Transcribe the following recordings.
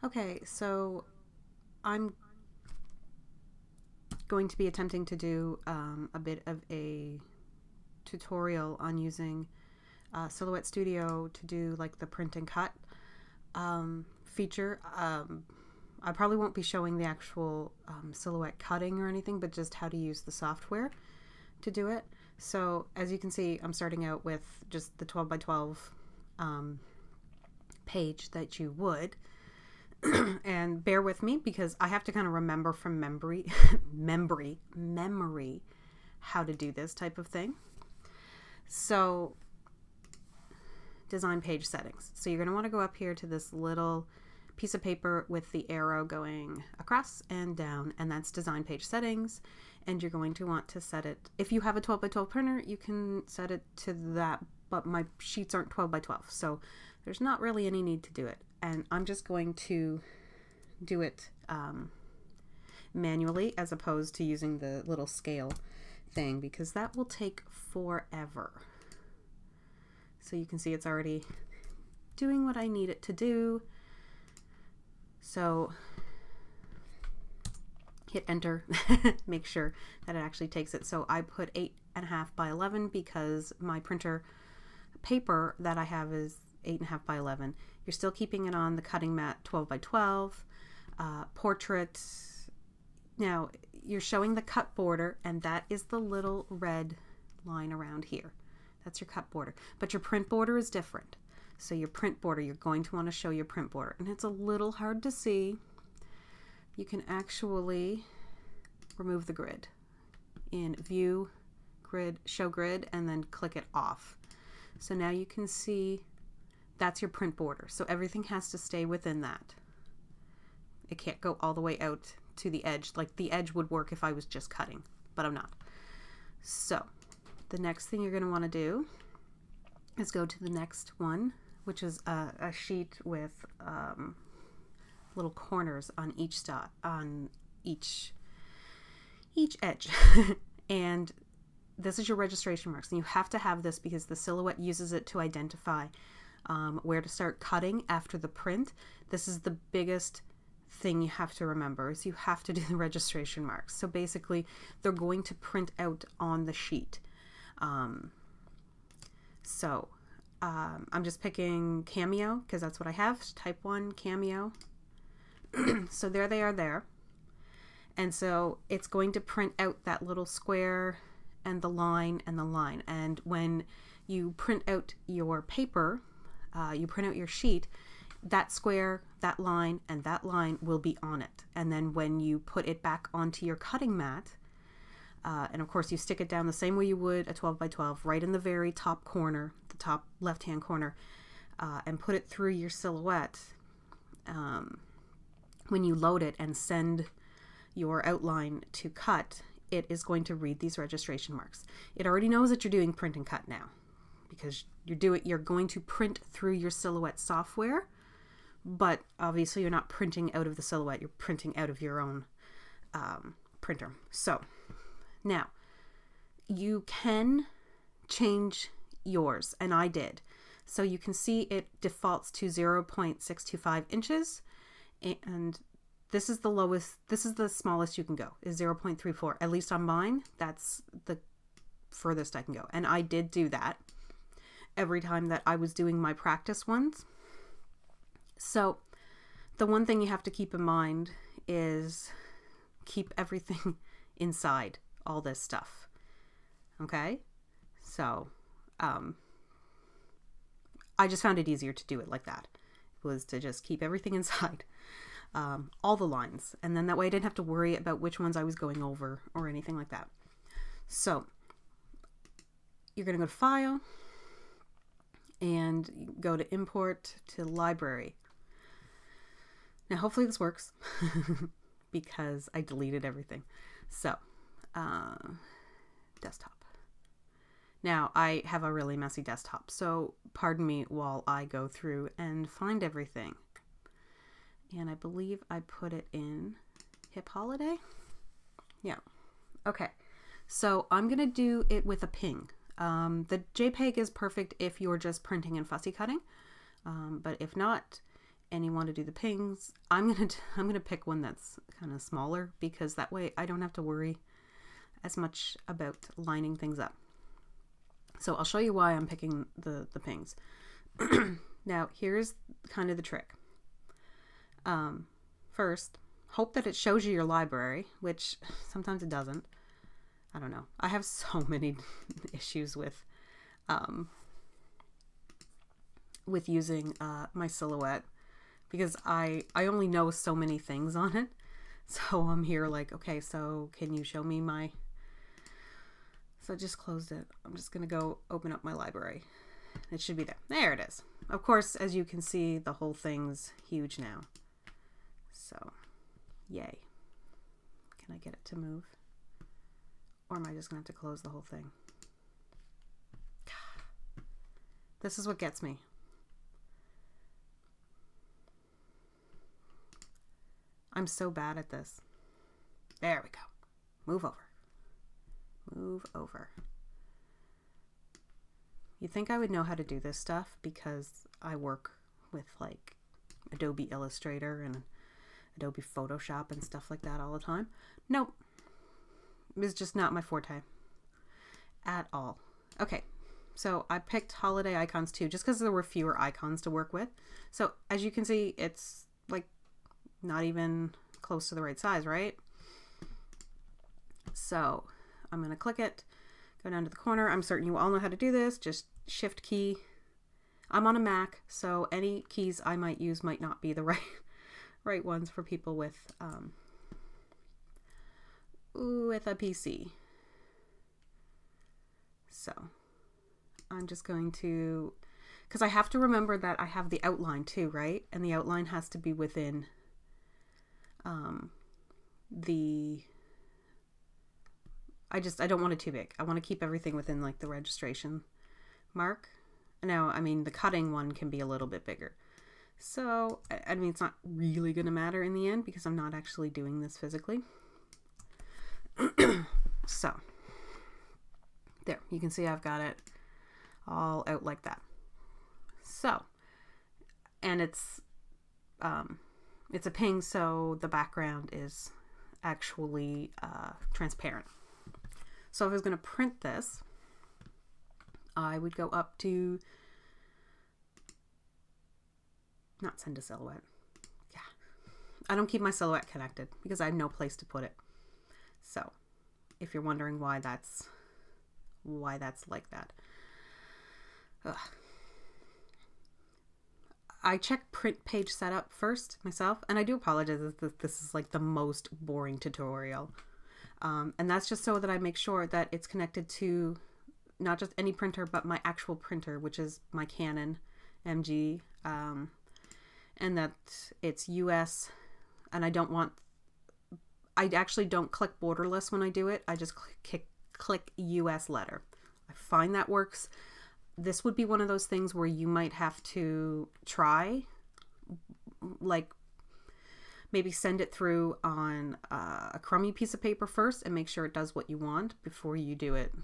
Okay, so I'm going to be attempting to do a bit of a tutorial on using Silhouette Studio to do like the print and cut feature. I probably won't be showing the actual silhouette cutting or anything, but just how to use the software to do it. So as you can see, I'm starting out with just the 12 by 12 page that you would. And bear with me because I have to kind of remember from memory how to do this type of thing. So design page settings. So you're going to want to go up here to this little piece of paper with the arrow going across and down, and that's design page settings. And you're going to want to set it, if you have a 12 by 12 printer, you can set it to that, but my sheets aren't 12 by 12, so there's not really any need to do it. And I'm just going to do it manually as opposed to using the little scale thing, because that will take forever. So you can see it's already doing what I need it to do. So hit enter, make sure that it actually takes it. So I put 8.5 by 11 because my printer paper that I have is 8.5 by 11. You're still keeping it on the cutting mat 12 by 12. Portrait. Now you're showing the cut border, and that is the little red line around here. That's your cut border, but your print border is different. So your print border, you're going to want to show your print border, and it's a little hard to see. You can actually remove the grid in view, grid, show grid, and then click it off. So now you can see that's your print border. So everything has to stay within that. It can't go all the way out to the edge. Like the edge would work if I was just cutting, but I'm not. So the next thing you're going to want to do is go to the next one, which is a sheet with little corners on each edge. And this is your registration marks, and you have to have this because the Silhouette uses it to identify where to start cutting after the print. This is the biggest thing you have to remember, is you have to do the registration marks. So basically they're going to print out on the sheet. I'm just picking Cameo because that's what I have, type 1 Cameo. So there they are there. And so it's going to print out that little square and the line and the line. And when you print out your paper, you print out your sheet, that square, that line, and that line will be on it. And then when you put it back onto your cutting mat, and of course you stick it down the same way you would a 12 by 12, right in the very top corner, the top left-hand corner, and put it through your Silhouette. When you load it and send your outline to cut, it is going to read these registration marks. It already knows that you're doing print and cut now because you're going to print through your Silhouette software, but obviously you're not printing out of the Silhouette, you're printing out of your own printer. So now you can change yours, and I did. So you can see it defaults to 0.625 inches, and this is the lowest, this is the smallest you can go, is 0.34. At least on mine, that's the furthest I can go. And I did do that every time that I was doing my practice ones. So the one thing you have to keep in mind is keep everything inside all this stuff. Okay? So I just found it easier to do it like that. It was to just keep everything inside. All the lines, and then that way I didn't have to worry about which ones I was going over or anything like that. So you're going to go to File and go to Import to Library. Now hopefully this works because I deleted everything. So desktop. Now I have a really messy desktop, so pardon me while I go through and find everything. And I believe I put it in Hip Holiday. Yeah. Okay. So I'm going to do it with a ping. The JPEG is perfect if you're just printing and fussy cutting. But if not, and you want to do the pings, I'm gonna pick one that's kind of smaller, because that way I don't have to worry as much about lining things up. So I'll show you why I'm picking the pings. Now here's kind of the trick. First, hope that it shows you your library, which sometimes it doesn't. I don't know. I have so many issues with using my Silhouette, because I only know so many things on it. So I'm here like, okay, so can you show me my... So I just closed it. I'm just going to go open up my library. It should be there. There it is. Of course, as you can see, the whole thing's huge now. So, yay. Can I get it to move? Or am I just going to have to close the whole thing? This is what gets me. I'm so bad at this. There we go. Move over. Move over. You'd think I would know how to do this stuff because I work with like Adobe Illustrator and Adobe Photoshop and stuff like that all the time. Nope. It's just not my forte at all. Okay, so I picked holiday icons too, just because there were fewer icons to work with. So as you can see, it's like not even close to the right size, right? So I'm going to click it, go down to the corner. I'm certain you all know how to do this. Just shift key. I'm on a Mac, so any keys I might use might not be the right ones for people with a PC. So I'm just going to, because I have to remember that I have the outline too, right? And the outline has to be within I don't want it too big. I want to keep everything within like the registration mark. Now, I mean, the cutting one can be a little bit bigger. So, I mean, it's not really going to matter in the end because I'm not actually doing this physically. So, there, you can see I've got it all out like that. So, and it's a ping, so the background is actually transparent. So if I was going to print this, I would go up to, not send to Silhouette. Yeah. I don't keep my Silhouette connected because I have no place to put it. So if you're wondering why that's like that. Ugh. I check print page setup first myself, and I do apologize that this is like the most boring tutorial. And that's just so that I make sure that it's connected to not just any printer, but my actual printer, which is my Canon MG, and that it's US, and I actually don't click borderless when I do it. I just click US letter. I find that works. This would be one of those things where you might have to try, like maybe send it through on a crummy piece of paper first and make sure it does what you want before you do it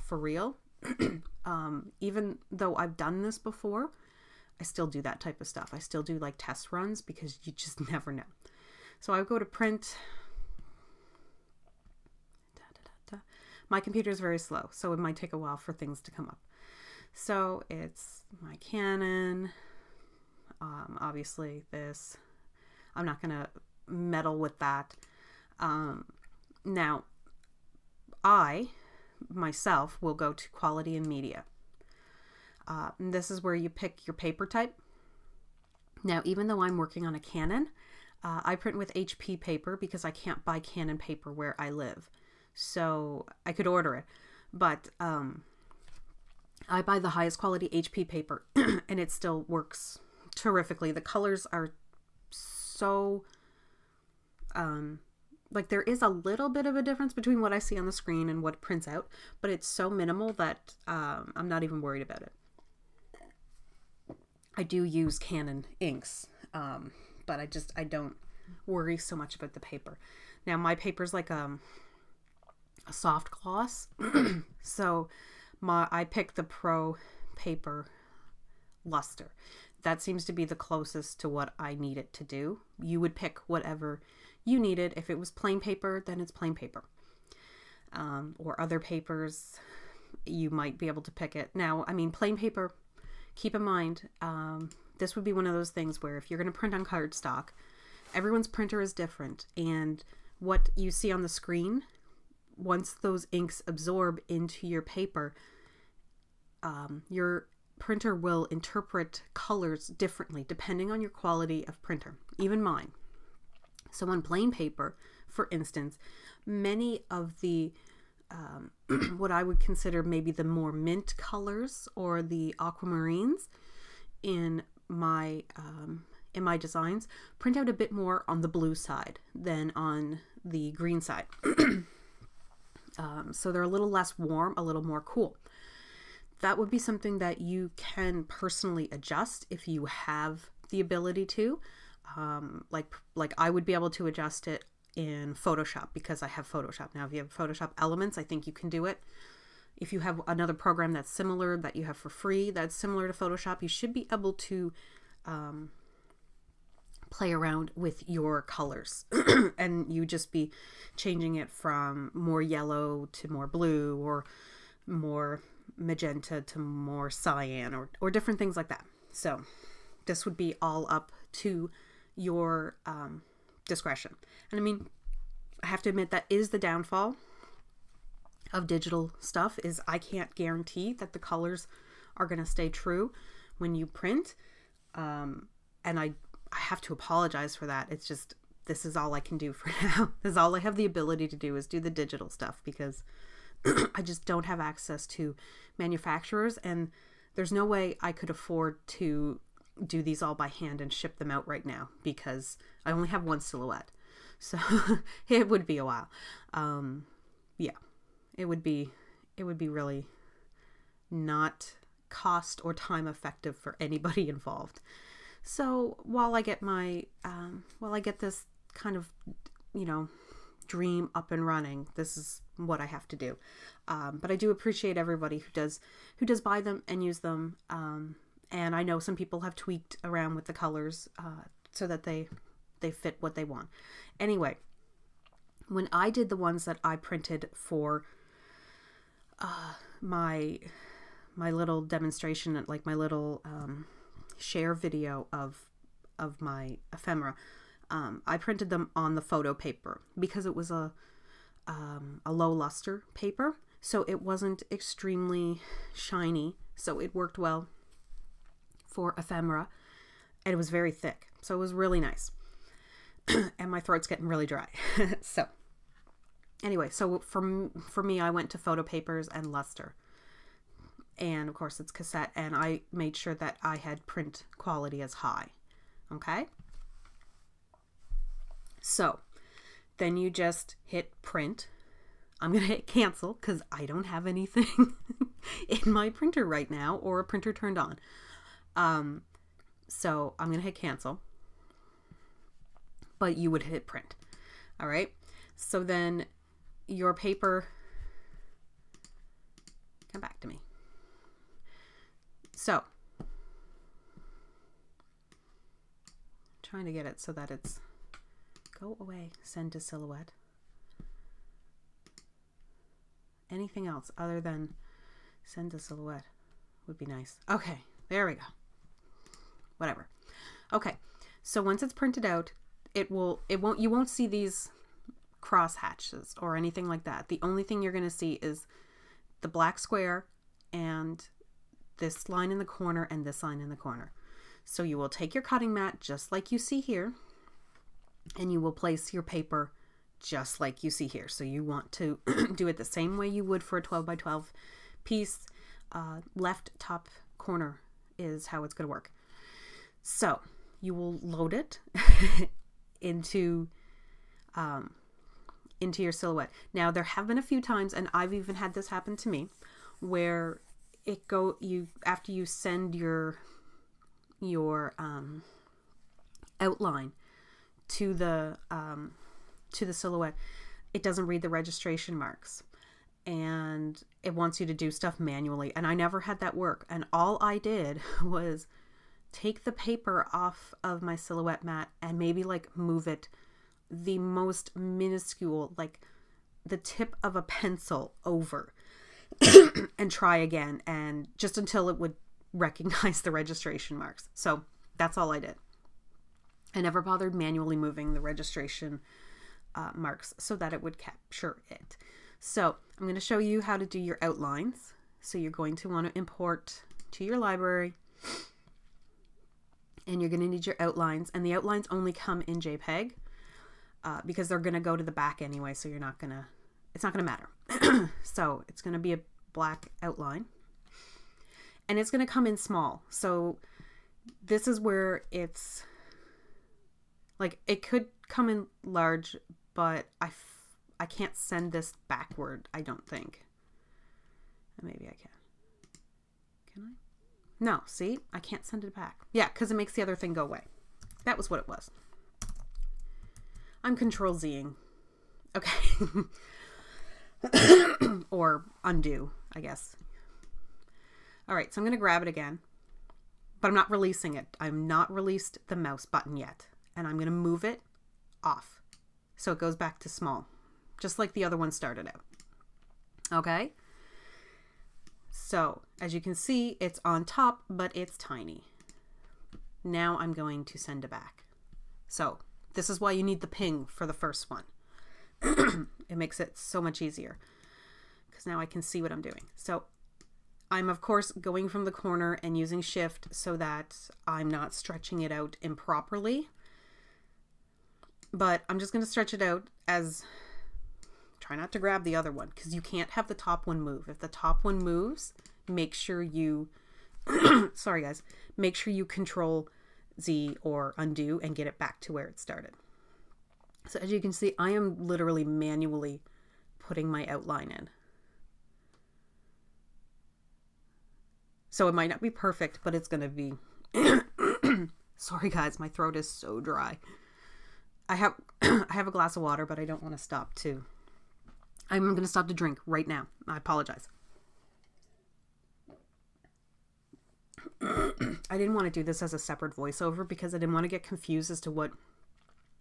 for real. Even though I've done this before, I still do that type of stuff. I still do like test runs because you just never know. So I go to print. My computer is very slow, so it might take a while for things to come up. So it's my Canon, obviously this, I'm not going to meddle with that. Now, I, myself, will go to quality and media. And this is where you pick your paper type. Now, even though I'm working on a Canon, I print with HP paper because I can't buy Canon paper where I live. So I could order it, but I buy the highest quality HP paper and it still works terrifically. The colors are so, like there is a little bit of a difference between what I see on the screen and what prints out, but it's so minimal that I'm not even worried about it. I do use Canon inks, but I don't worry so much about the paper. Now my paper's like a soft gloss, so I picked the Pro Paper Luster. that seems to be the closest to what I need it to do. You would pick whatever you needed. If it was plain paper, then it's plain paper. Or other papers, you might be able to pick it. Now, I mean, plain paper, keep in mind, this would be one of those things where if you're going to print on cardstock, everyone's printer is different. And what you see on the screen, once those inks absorb into your paper, your printer will interpret colors differently depending on your quality of printer, even mine. So on plain paper, for instance, many of the what I would consider maybe the more mint colors or the aquamarines in my designs print out a bit more on the blue side than on the green side. So they're a little less warm, a little more cool. That would be something that you can personally adjust if you have the ability to. Like I would be able to adjust it in Photoshop because I have Photoshop. Now, if you have Photoshop Elements, I think you can do it. If you have another program that's similar, that you have for free, that's similar to Photoshop, you should be able to play around with your colors. And you just be changing it from more yellow to more blue, or more magenta to more cyan, or different things like that. So this would be all up to your discretion. And I mean, I have to admit that is the downfall of digital stuff, is I can't guarantee that the colors are going to stay true when you print. And I have to apologize for that. It's just, this is all I can do for now. This is all I have the ability to do, is do the digital stuff, because I just don't have access to manufacturers, and there's no way I could afford to do these all by hand and ship them out right now, because I only have one silhouette. So it would be a while. Yeah, it would be really not cost or time effective for anybody involved. So while I get this kind of, dream up and running, this is what I have to do. But I do appreciate everybody who does buy them and use them. And I know some people have tweaked around with the colors so that they fit what they want. Anyway, when I did the ones that I printed for my little demonstration, like my little share video of my ephemera, I printed them on the photo paper because it was a low luster paper, so it wasn't extremely shiny, so it worked well for ephemera, and it was very thick, so it was really nice. And my throat's getting really dry. So anyway, so for me, I went to photo papers and luster, and of course it's cassette, and I made sure that I had print quality as high. Okay, so then you just hit print. I'm going to hit cancel because I don't have anything in my printer right now, or a printer turned on. So I'm going to hit cancel, but you would hit print. All right. So then your paper, come back to me. So trying to get it so that it's, go away, send to silhouette. Anything else other than send to silhouette would be nice. Okay, there we go. Whatever. Okay, so once it's printed out, you won't see these cross hatches or anything like that. The only thing you're going to see is the black square and this line in the corner and this line in the corner. So you will take your cutting mat just like you see here, and you will place your paper just like you see here. So you want to do it the same way you would for a 12 by 12 piece. Left top corner is how it's going to work. So you will load it into your silhouette. Now there have been a few times, and I've even had this happen to me, where after you send your outline to the silhouette, it doesn't read the registration marks, and it wants you to do stuff manually. And I never had that work. And all I did was take the paper off of my silhouette mat and maybe like move it the most minuscule, like the tip of a pencil over and try again, and just until it would recognize the registration marks. So that's all I did. I never bothered manually moving the registration marks so that it would capture it. So I'm going to show you how to do your outlines. So you're going to want to import to your library, and you're going to need your outlines, and the outlines only come in JPEG because they're going to go to the back anyway. So it's not going to matter. So it's going to be a black outline, and it's going to come in small. So this is where it's like, it could come in large, but I can't send this backward, I don't think. Maybe I can. Can I? No, see? I can't send it back. Yeah, because it makes the other thing go away. That was what it was. I'm Control-Zing. Okay. Or undo, I guess. All right, so I'm going to grab it again. But I'm not releasing it. I'm not released the mouse button yet. And I'm going to move it off. So it goes back to small. Just like the other one started out. Okay? So, as you can see, it's on top, but it's tiny. Now I'm going to send it back. So, this is why you need the ping for the first one. It makes it so much easier. Because now I can see what I'm doing. So, I'm of course going from the corner and using shift so that I'm not stretching it out improperly. But I'm just going to stretch it out as... Try not to grab the other one, because you can't have the top one move. If the top one moves, make sure you... Sorry guys. Make sure you Control Z or undo and get it back to where it started. So as you can see, I am literally manually putting my outline in. So it might not be perfect, but it's going to be... Sorry guys, my throat is so dry. I have a glass of water, but I don't want to stop to... I'm going to stop to drink right now. I apologize. I didn't want to do this as a separate voiceover because I didn't want to get confused as to what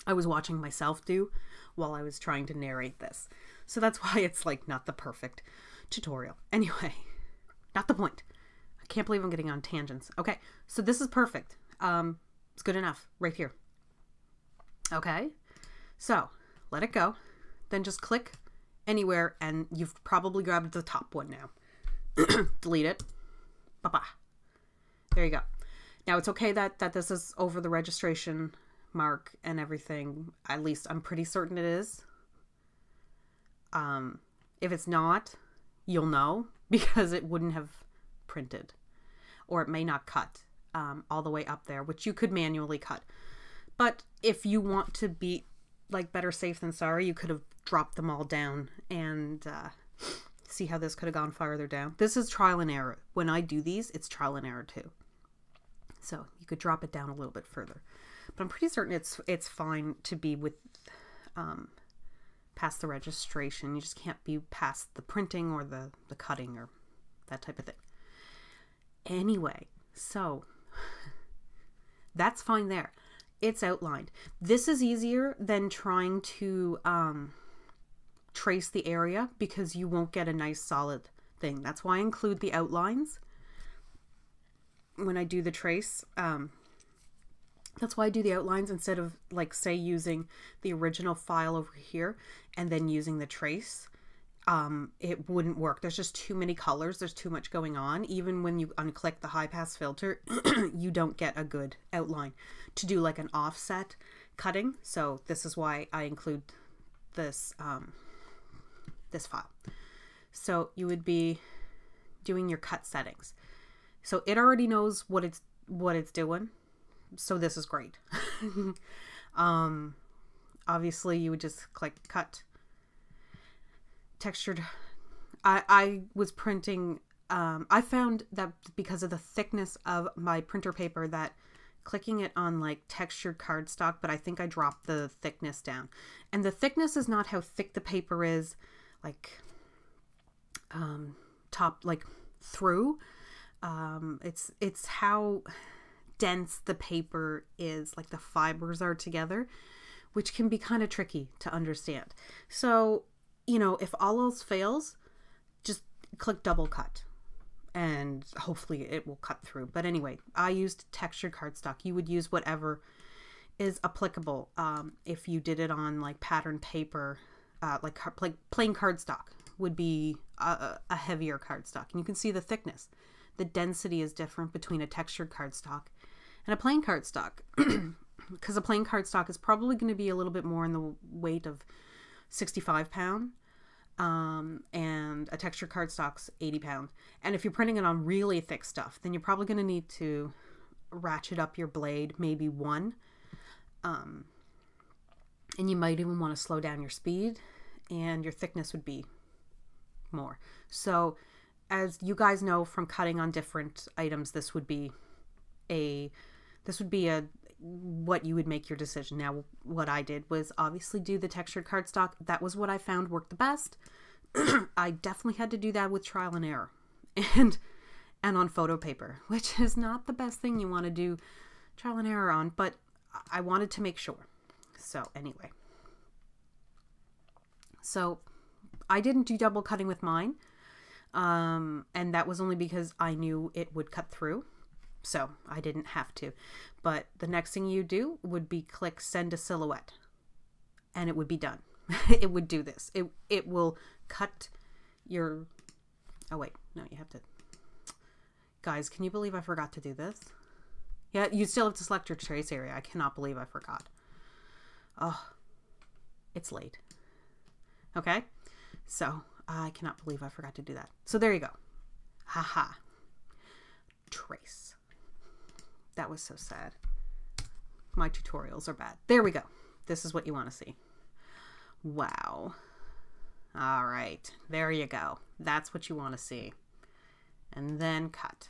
I was watching myself do while I was trying to narrate this. So that's why it's like not the perfect tutorial. Anyway, not the point. I can't believe I'm getting on tangents. Okay, so this is perfect. It's good enough right here. Okay, so let it go. Then just click anywhere, and you've probably grabbed the top one now. Delete it. Bye-bye. There you go. Now it's okay that this is over the registration mark and everything. At least I'm pretty certain it is. If it's not, you'll know because it wouldn't have printed, or it may not cut all the way up there, which you could manually cut. But if you want to be like better safe than sorry, you could have dropped them all down and see how this could have gone farther down. This is trial and error. When I do these, it's trial and error too. So you could drop it down a little bit further. But I'm pretty certain it's fine to be with past the registration. You just can't be past the printing or the cutting or that type of thing. Anyway, so that's fine there. It's outlined. This is easier than trying to trace the area because you won't get a nice solid thing. That's why I include the outlines when I do the trace. That's why I do the outlines instead of, like, say, using the original file over here and then using the trace. It wouldn't work. There's just too many colors. There's too much going on. Even when you unclick the high pass filter, you don't get a good outline to do like an offset cutting. So this is why I include this, this file. So you would be doing your cut settings. So it already knows what it's doing. So this is great. Obviously you would just click cut. Textured. I was printing, I found that because of the thickness of my printer paper that clicking it on like textured cardstock, but I think I dropped the thickness down. And the thickness is not how thick the paper is, like top, like through. It's how dense the paper is, like the fibers are together, which can be kind of tricky to understand. So, if all else fails, just click double cut and hopefully it will cut through. But anyway, I used textured cardstock. You would use whatever is applicable. If you did it on like pattern paper, like plain cardstock would be a heavier cardstock. And you can see the thickness. The density is different between a textured cardstock and a plain cardstock. Because a plain cardstock is probably going to be a little bit more in the weight of 65 pound. And a textured cardstock's 80 pound. And if you're printing it on really thick stuff, then you're probably going to need to ratchet up your blade, maybe 1. And you might even want to slow down your speed, and your thickness would be more. So as you guys know from cutting on different items, this would be what you would make your decision. Now, what I did was obviously do the textured cardstock. That was what I found worked the best. I definitely had to do that with trial and error and on photo paper, which is not the best thing you want to do trial and error on, but I wanted to make sure. So anyway, so I didn't do double cutting with mine. And that was only because I knew it would cut through. So I didn't have to. But the next thing you do would be click send a silhouette. And it would be done. It would do this. It will cut your... Oh, wait. No, you have to... Guys, can you believe I forgot to do this? Yeah, you still have to select your trace area. I cannot believe I forgot. Oh, it's late. Okay? So, I cannot believe I forgot to do that. So there you go. Haha. Trace. That was so sad. My tutorials are bad. There we go. This is what you want to see. Wow. All right. There you go. That's what you want to see. And then cut.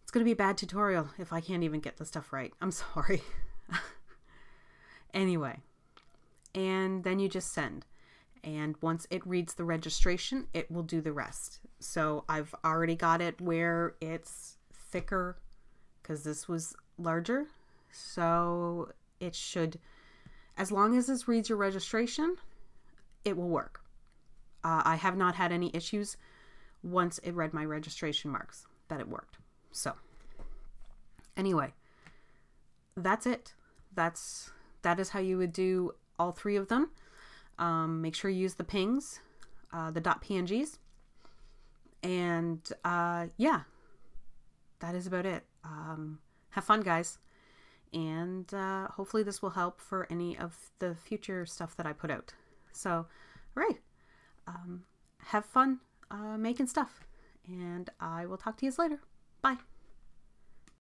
It's going to be a bad tutorial if I can't even get the stuff right. I'm sorry. Anyway. And then you just send. And once it reads the registration, it will do the rest. So I've already got it where it's thicker because this was larger. So it should, as long as this reads your registration, it will work. I have not had any issues once it read my registration marks that it worked. So anyway, that's it. That is how you would do all 3 of them. Make sure you use the pings, the .pngs, and yeah, that is about it. Have fun, guys, and hopefully this will help for any of the future stuff that I put out. So, all right, have fun making stuff, and I will talk to you later. Bye.